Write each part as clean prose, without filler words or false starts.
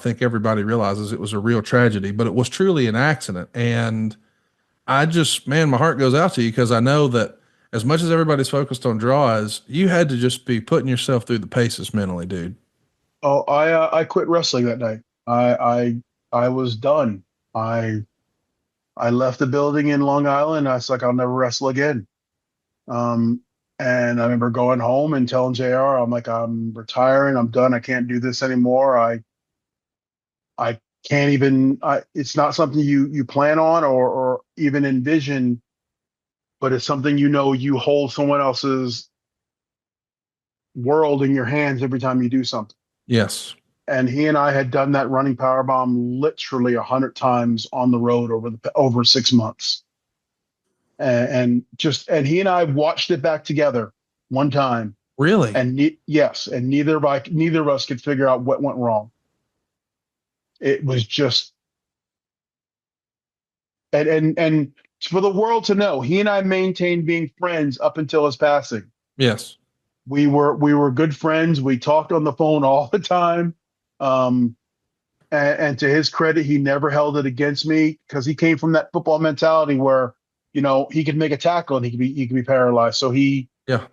think everybody realizes it was a real tragedy, but it was truly an accident. And I just, man, my heart goes out to you because I know that as much as everybody's focused on Droz, you had to just be putting yourself through the paces mentally, dude. Oh, I quit wrestling that night. I was done. I I left the building in Long Island. I was like, I'll never wrestle again. Um, and I remember going home and telling JR, I'm like, I'm retiring. I'm done. I can't do this anymore. I can't even. It's not something you plan on or even envision, but it's something you hold someone else's world in your hands every time you do something. Yes. And he and I had done that running power bomb literally 100 times on the road over 6 months, and he and I watched it back together one time, Really? and yes, and neither of us could figure out what went wrong. It was just and for the world to know, he and I maintained being friends up until his passing. Yes. We were good friends. We talked on the phone all the time. Um, and to his credit, he never held it against me because he came from that football mentality where he could make a tackle and he could be paralyzed. So Yeah.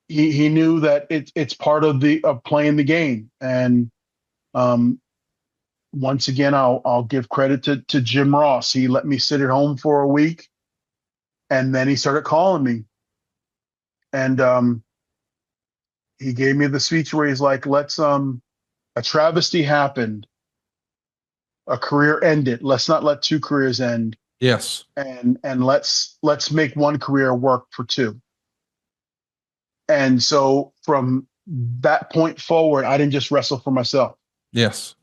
he knew that it's part of playing the game. And um, once again, I'll give credit to Jim Ross. He let me sit at home for a week, and then he started calling me, and he gave me the speech where he's like, "Let's a travesty happened, a career ended. Let's not let two careers end, Yes. and let's make one career work for two." And so from that point forward, I didn't just wrestle for myself. Yes.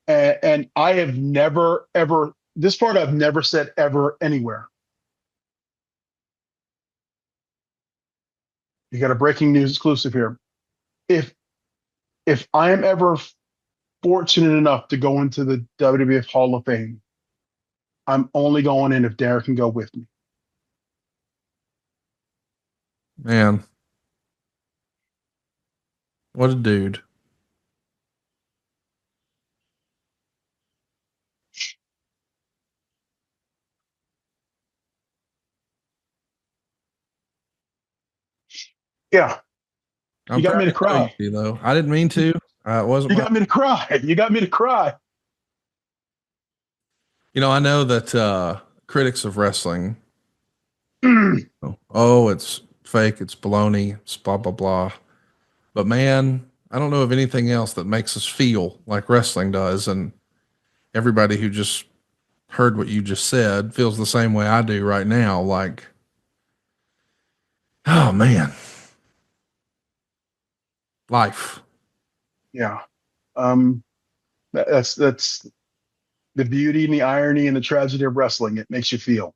And I have never, ever, this part I've never said ever anywhere. You got a breaking news exclusive here. If if I am ever fortunate enough to go into the WWF Hall of Fame, I'm only going in if Derek can go with me. Man, what a dude. Yeah, you I'm got proud me to to know cry. you, though. I didn't mean to. It wasn't You my, got me to cry. You got me to cry. I know that critics of wrestling, oh, it's fake, it's baloney, it's blah, blah, blah. But man, I don't know of anything else that makes us feel like wrestling does. And everybody who just heard what you just said feels the same way I do right now. Like, oh man, life. Yeah. Um, that's the beauty and the irony and the tragedy of wrestling. It makes you feel.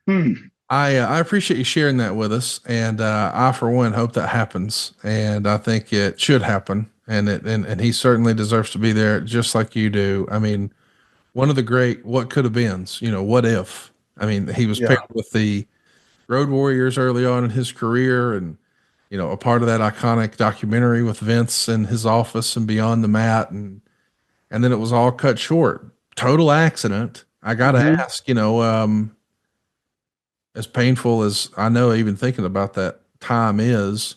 Hmm. I appreciate you sharing that with us, and I for one hope that happens, and I think it should happen, and he certainly deserves to be there, just like you do. I mean, one of the great what could have beens, what if? I mean, he was paired Yeah. with the Road Warriors early on in his career, and a part of that iconic documentary with Vince in his office and beyond the mat, and then it was all cut short, total accident. I gotta Hmm. ask, as painful as I know even thinking about that time is,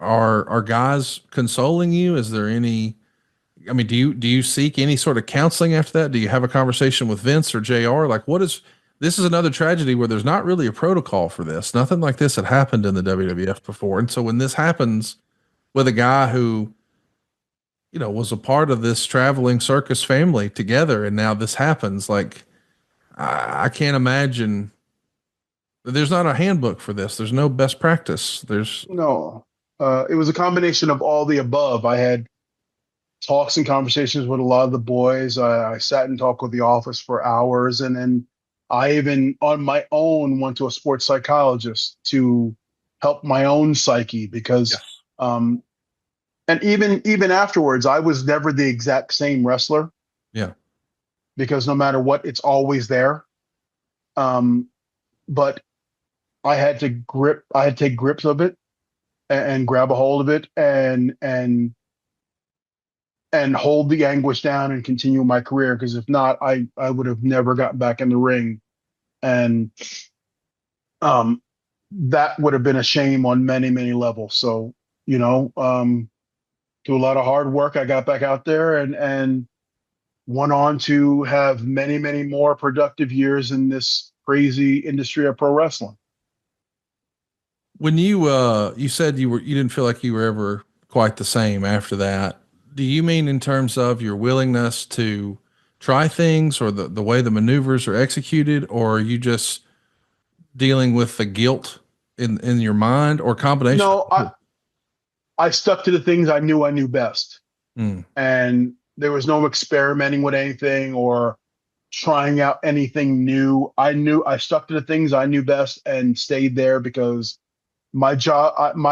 are guys consoling you? Is there any, I mean, do you seek any sort of counseling after that? Do you have a conversation with Vince or JR? Like this is another tragedy where there's not really a protocol for this. Nothing like this had happened in the WWF before. And so when this happens with a guy who, was a part of this traveling circus family together, and now this happens, like, I can't imagine. There's not a handbook for this. There's no best practice. There's No. It was a combination of all the above. I had talks and conversations with a lot of the boys. I sat and talked with the office for hours, and then I even, on my own, went to a sports psychologist to help my own psyche because, yes, um, and even afterwards, I was never the exact same wrestler yeah, because no matter what, it's always there. Um, but I had to take grips of it and grab a hold of it and hold the anguish down and continue my career. Because if not, I would have never gotten back in the ring, and um, that would have been a shame on many many levels. So you know, through a lot of hard work, I got back out there and went on to have many many more productive years in this crazy industry of pro wrestling. When you said you didn't feel like you were ever quite the same after that, do you mean in terms of your willingness to try things or the way the maneuvers are executed, or are you just dealing with the guilt in your mind, or combination No, of both? I stuck to the things I knew best, Mm, and there was no experimenting with anything or trying out anything new. I stuck to the things I knew best and stayed there because my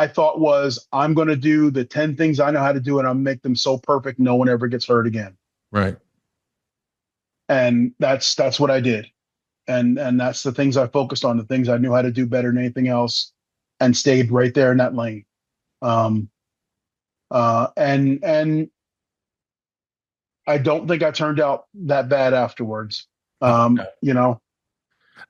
thought was I'm going to do the 10 things I know how to do and I'll make them so perfect no one ever gets hurt again. right. And that's what I did. And that's the things I focused on, the things I knew how to do better than anything else, and stayed right there in that lane. Um, and I don't think I turned out that bad afterwards. You know,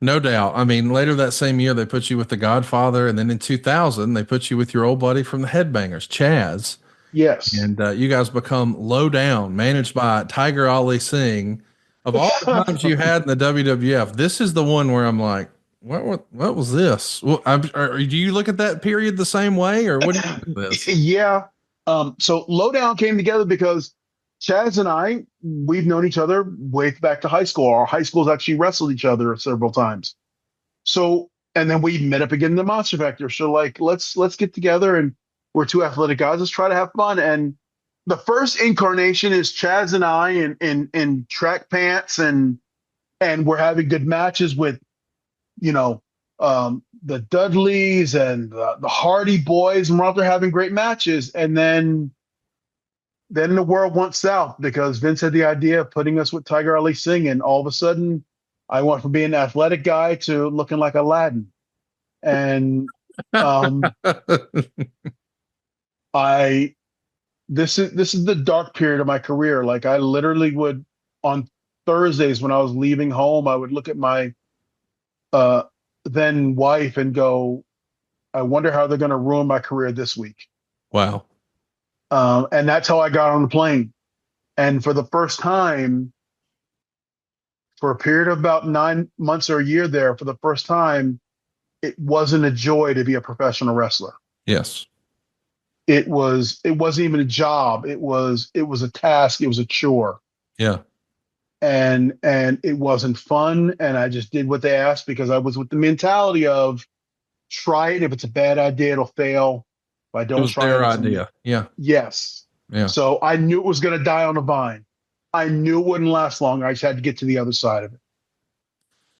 No doubt. I mean, later that same year, they put you with the Godfather, and then in 2000, they put you with your old buddy from the Headbangers, Chaz, yes. and you guys become Lowdown, managed by Tiger Ali Singh. Of all the times you had in the WWF, this is the one where I'm like, what was this? Well, do you look at that period the same way, or what do you think of this? Yeah. So Lowdown came together because Chaz and we've known each other way back to high school. Our high schools actually wrestled each other several times. So, and then we met up again in the Monster Factory. So like, let's get together, and we're two athletic guys. Let's try to have fun. And the first incarnation is Chaz and I in track pants, and we're having good matches with, you know, the Dudleys and the Hardy Boys, and we're out there having great matches. And then the world went south because Vince had the idea of putting us with Tiger Ali Singh, and all of a sudden, I went from being an athletic guy to looking like Aladdin. And I this is the dark period of my career. Like I literally would, on Thursdays when I was leaving home, I would look at my uh, then wife and go, I wonder how they're going to ruin my career this week. Wow. And that's how I got on the plane. And for the first time, for a period of about 9 months or a year there, for the first time, it wasn't a joy to be a professional wrestler. Yes. It wasn't even a job. It was a task. It was a chore. Yeah. And it wasn't fun. And I just did what they asked because I was with the mentality of try it. If it's a bad idea, it'll fail. If I It don't was try their it, idea. Yeah. yes. Yeah. So I knew it was going to die on the vine. I knew it wouldn't last long. I just had to get to the other side of it.